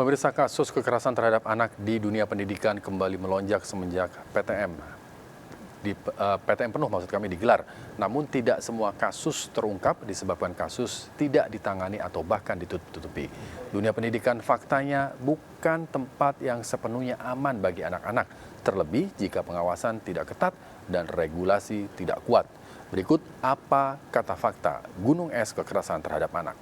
Pemirsa, kasus kekerasan terhadap anak di dunia pendidikan kembali melonjak semenjak PTM penuh digelar. Namun tidak semua kasus terungkap disebabkan kasus tidak ditangani atau bahkan ditutupi. Dunia pendidikan faktanya bukan tempat yang sepenuhnya aman bagi anak-anak, terlebih jika pengawasan tidak ketat dan regulasi tidak kuat. Berikut apa kata fakta gunung es kekerasan terhadap anak.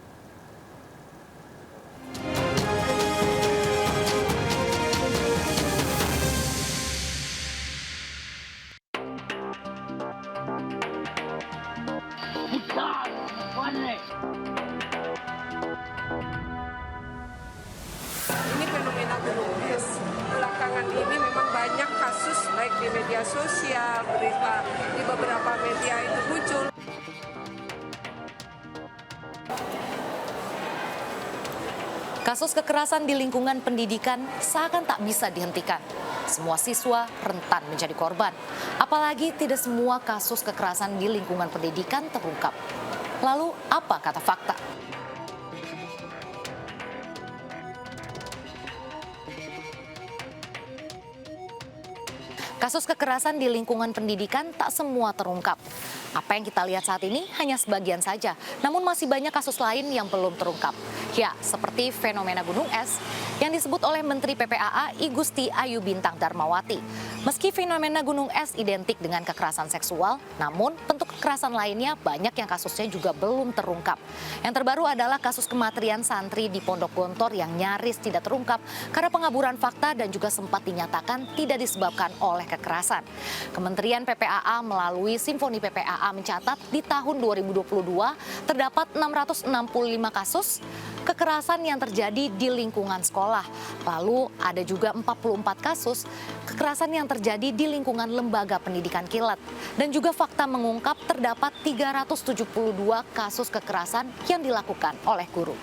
Ini fenomena gunung es. Belakangan ini memang banyak kasus baik di media sosial, berita di beberapa media itu muncul. Kasus kekerasan di lingkungan pendidikan seakan tak bisa dihentikan. Semua siswa rentan menjadi korban. Apalagi tidak semua kasus kekerasan di lingkungan pendidikan terungkap. Lalu apa kata fakta? Kasus kekerasan di lingkungan pendidikan tak semua terungkap. Apa yang kita lihat saat ini hanya sebagian saja, namun masih banyak kasus lain yang belum terungkap. Ya, seperti fenomena gunung es yang disebut oleh Menteri PPAA I Gusti Ayu Bintang Darmawati. Meski fenomena gunung es identik dengan kekerasan seksual, namun bentuk kekerasan lainnya banyak yang kasusnya juga belum terungkap. Yang terbaru adalah kasus kematian santri di Pondok Gontor yang nyaris tidak terungkap karena pengaburan fakta dan juga sempat dinyatakan tidak disebabkan oleh kekerasan. Kementerian PPAA melalui Simfoni PPAA mencatat di tahun 2022 terdapat 665 kasus kekerasan yang terjadi di lingkungan sekolah. Lalu ada juga 44 kasus kekerasan yang terjadi di lingkungan lembaga pendidikan kilat. Dan juga fakta mengungkap terdapat 372 kasus kekerasan yang dilakukan oleh guru.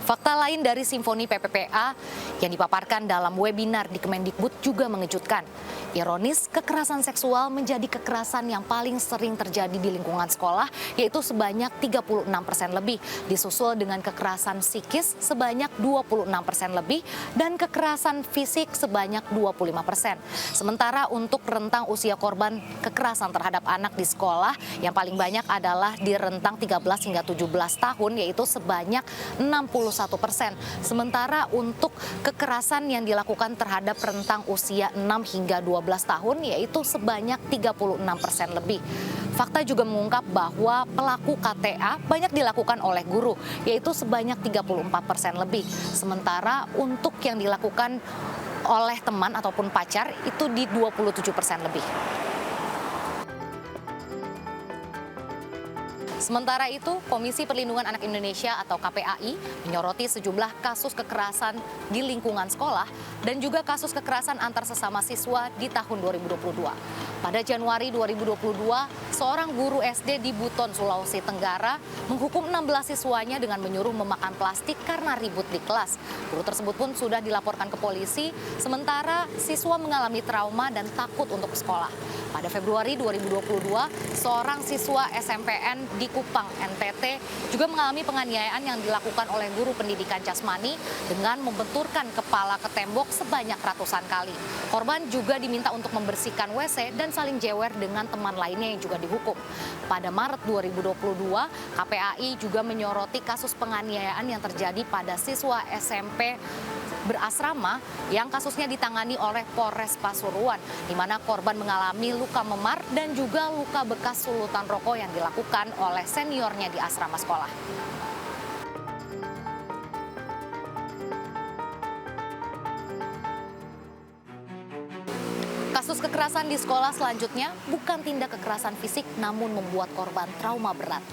Fakta lain dari Simfoni PPPA yang dipaparkan dalam webinar di Kemendikbud juga mengejutkan. Ironis, kekerasan seksual menjadi kekerasan yang paling sering terjadi di lingkungan sekolah, yaitu sebanyak 36% lebih, disusul dengan kekerasan psikis sebanyak 26% lebih, dan kekerasan fisik sebanyak 25%. Sementara untuk rentang usia korban kekerasan terhadap anak di sekolah, yang paling banyak adalah di rentang 13 hingga 17 tahun, yaitu sebanyak 61%. Sementara untuk kekerasan yang dilakukan terhadap rentang usia 6 hingga 12 tahun, yaitu sebanyak 36% lebih. Fakta juga mengungkap bahwa pelaku KTA banyak dilakukan oleh guru, yaitu sebanyak 34% lebih. Sementara untuk yang dilakukan oleh teman ataupun pacar itu di 27% lebih. Sementara itu, Komisi Perlindungan Anak Indonesia atau KPAI menyoroti sejumlah kasus kekerasan di lingkungan sekolah dan juga kasus kekerasan antar sesama siswa di tahun 2022. Pada Januari 2022, seorang guru SD di Buton, Sulawesi Tenggara menghukum 16 siswanya dengan menyuruh memakan plastik karena ribut di kelas. Guru tersebut pun sudah dilaporkan ke polisi, sementara siswa mengalami trauma dan takut untuk sekolah. Pada Februari 2022, seorang siswa SMPN di Kupang, NTT juga mengalami penganiayaan yang dilakukan oleh guru pendidikan jasmani dengan membenturkan kepala ke tembok sebanyak ratusan kali. Korban juga diminta untuk membersihkan WC dan saling jewer dengan teman lainnya yang juga dihukum. Pada Maret 2022, KPAI juga menyoroti kasus penganiayaan yang terjadi pada siswa SMP berasrama yang kasusnya ditangani oleh Polres Pasuruan, di mana korban mengalami luka memar dan juga luka bekas sulutan rokok yang dilakukan oleh seniornya di asrama sekolah. Kasus kekerasan di sekolah selanjutnya bukan tindak kekerasan fisik namun membuat korban trauma berat.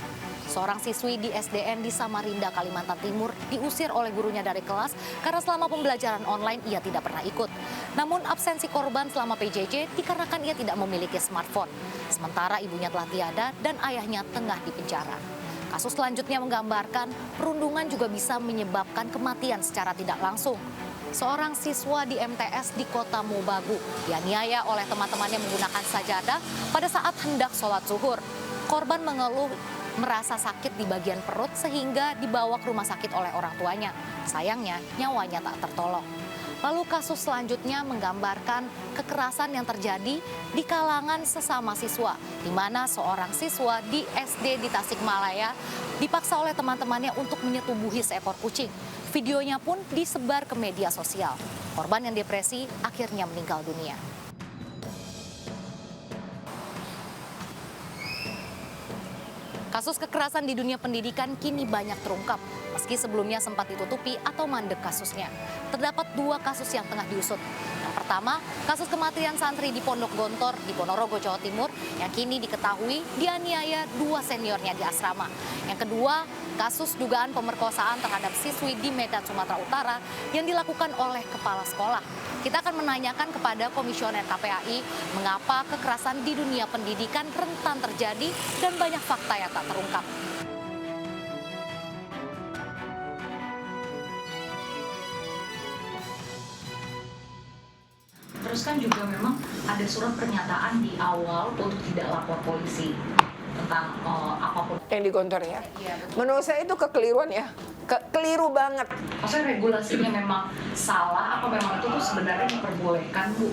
Seorang siswi di SDN di Samarinda, Kalimantan Timur diusir oleh gurunya dari kelas karena selama pembelajaran online ia tidak pernah ikut. Namun absensi korban selama PJJ dikarenakan ia tidak memiliki smartphone. Sementara ibunya telah tiada dan ayahnya tengah di penjara. Kasus selanjutnya menggambarkan perundungan juga bisa menyebabkan kematian secara tidak langsung. Seorang siswa di MTS di Kota Mobagu dianiaya oleh teman-temannya menggunakan sajadah pada saat hendak sholat zuhur. Korban mengeluh merasa sakit di bagian perut sehingga dibawa ke rumah sakit oleh orang tuanya. Sayangnya, nyawanya tak tertolong. Lalu kasus selanjutnya menggambarkan kekerasan yang terjadi di kalangan sesama siswa, di mana seorang siswa di SD di Tasikmalaya dipaksa oleh teman-temannya untuk menyetubuhi seekor kucing. Videonya pun disebar ke media sosial. Korban yang depresi akhirnya meninggal dunia. Kasus kekerasan di dunia pendidikan kini banyak terungkap, meski sebelumnya sempat ditutupi atau mandek kasusnya. Terdapat 2 kasus yang tengah diusut. Yang pertama, kasus kematian santri di Pondok Gontor di Ponorogo, Jawa Timur, yang kini diketahui dianiaya 2 seniornya di asrama. Yang kedua, kasus dugaan pemerkosaan terhadap siswi di Medan, Sumatera Utara yang dilakukan oleh kepala sekolah. Kita akan menanyakan kepada Komisioner KPAI mengapa kekerasan di dunia pendidikan rentan terjadi dan banyak fakta yang tak terungkap. Terus kan juga memang ada surat pernyataan di awal untuk tidak lapor polisi tentang apapun. Yang di Gontor ya. Menurut saya itu kekeliruan ya. Keliru banget. Maksudnya regulasinya memang salah, apa memang itu tuh sebenarnya diperbolehkan Bu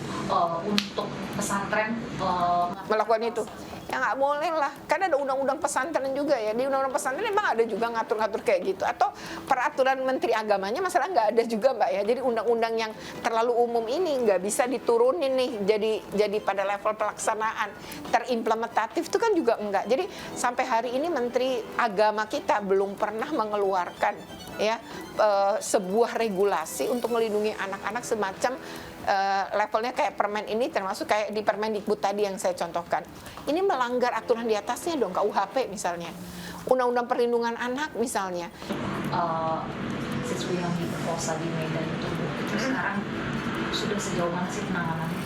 untuk pesantren Melakukan itu. Ya nggak boleh lah, kan ada undang-undang pesantren juga ya. Di undang-undang pesantren memang ada juga ngatur-ngatur kayak gitu. Atau peraturan Menteri Agamanya masalah nggak ada juga Mbak ya. Jadi undang-undang yang terlalu umum ini nggak bisa diturunin nih jadi pada level pelaksanaan. Terimplementatif itu kan juga enggak. Jadi sampai hari ini Menteri Agama kita belum pernah mengeluarkan ya sebuah regulasi untuk melindungi anak-anak semacam levelnya kayak permen ini, termasuk kayak di Permendikbud tadi yang saya contohkan. Ini melanggar aturan di atasnya dong, KUHP misalnya. Undang-undang perlindungan anak misalnya. Siswi yang diperkosa di Medan itu sekarang sudah sejauh mana sih penanganannya?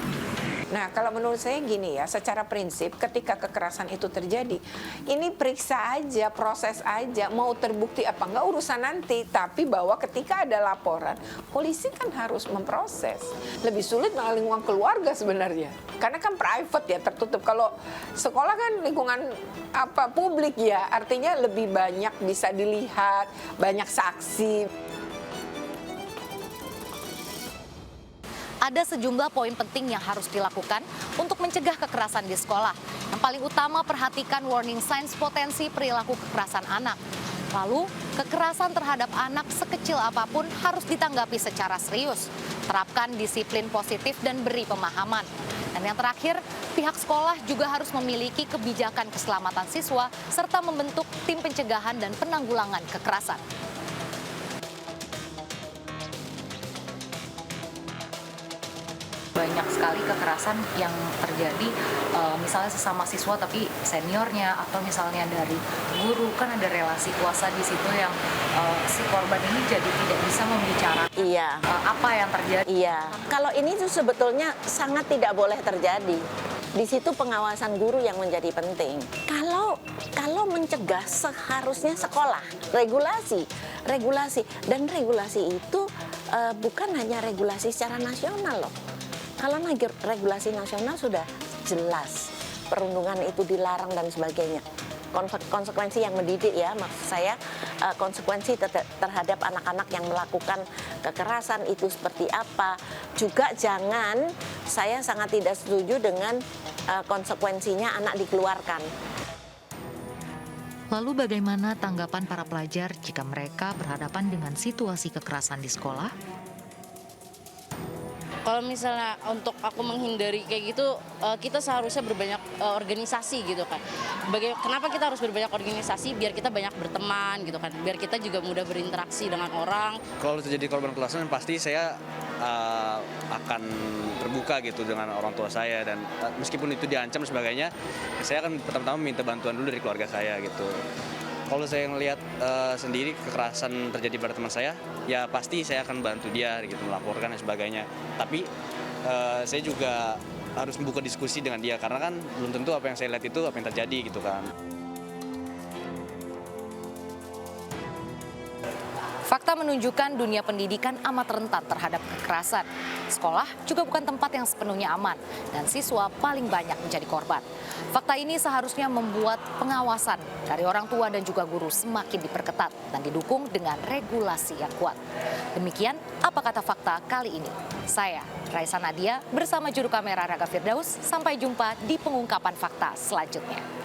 Nah, kalau menurut saya gini ya, secara prinsip ketika kekerasan itu terjadi, ini periksa aja, proses aja, mau terbukti apa enggak urusan nanti, tapi bahwa ketika ada laporan, polisi kan harus memproses. Lebih sulit melalui lingkungan keluarga sebenarnya. Karena kan private ya, tertutup. Kalau sekolah kan lingkungan publik ya, artinya lebih banyak bisa dilihat, banyak saksi. Ada sejumlah poin penting yang harus dilakukan untuk mencegah kekerasan di sekolah. Yang paling utama, perhatikan warning signs potensi perilaku kekerasan anak. Lalu, kekerasan terhadap anak sekecil apapun harus ditanggapi secara serius. Terapkan disiplin positif dan beri pemahaman. Dan yang terakhir, pihak sekolah juga harus memiliki kebijakan keselamatan siswa serta membentuk tim pencegahan dan penanggulangan kekerasan. Banyak sekali kekerasan yang terjadi misalnya sesama siswa tapi seniornya atau misalnya dari guru, kan ada relasi kuasa di situ yang si korban ini jadi tidak bisa membicarakan apa yang terjadi. Iya, kalau ini tuh sebetulnya sangat tidak boleh terjadi. Di situ pengawasan guru yang menjadi penting. Kalau mencegah seharusnya sekolah, regulasi dan regulasi itu bukan hanya regulasi secara nasional loh. Kalau regulasi nasional sudah jelas, perundungan itu dilarang dan sebagainya. Konsekuensi yang mendidik ya, maksud saya konsekuensi terhadap anak-anak yang melakukan kekerasan itu seperti apa. Juga jangan, saya sangat tidak setuju dengan konsekuensinya anak dikeluarkan. Lalu bagaimana tanggapan para pelajar jika mereka berhadapan dengan situasi kekerasan di sekolah? Kalau misalnya untuk aku menghindari kayak gitu, kita seharusnya berbanyak organisasi gitu kan. Kenapa kita harus berbanyak organisasi? Biar kita banyak berteman gitu kan. Biar kita juga mudah berinteraksi dengan orang. Kalau terjadi korban kekerasan pasti saya akan terbuka gitu dengan orang tua saya, dan meskipun itu diancam sebagainya, saya akan pertama-tama minta bantuan dulu dari keluarga saya gitu. Kalau saya ngelihat sendiri kekerasan terjadi pada teman saya, ya pasti saya akan bantu dia gitu, melaporkan dan sebagainya. Tapi saya juga harus membuka diskusi dengan dia, karena kan belum tentu apa yang saya lihat itu apa yang terjadi gitu kan. Fakta menunjukkan dunia pendidikan amat rentan terhadap kekerasan. Sekolah juga bukan tempat yang sepenuhnya aman dan siswa paling banyak menjadi korban. Fakta ini seharusnya membuat pengawasan dari orang tua dan juga guru semakin diperketat dan didukung dengan regulasi yang kuat. Demikian apa kata fakta kali ini. Saya Raisa Nadia bersama juru kamera Raga Firdaus. Sampai jumpa di pengungkapan fakta selanjutnya.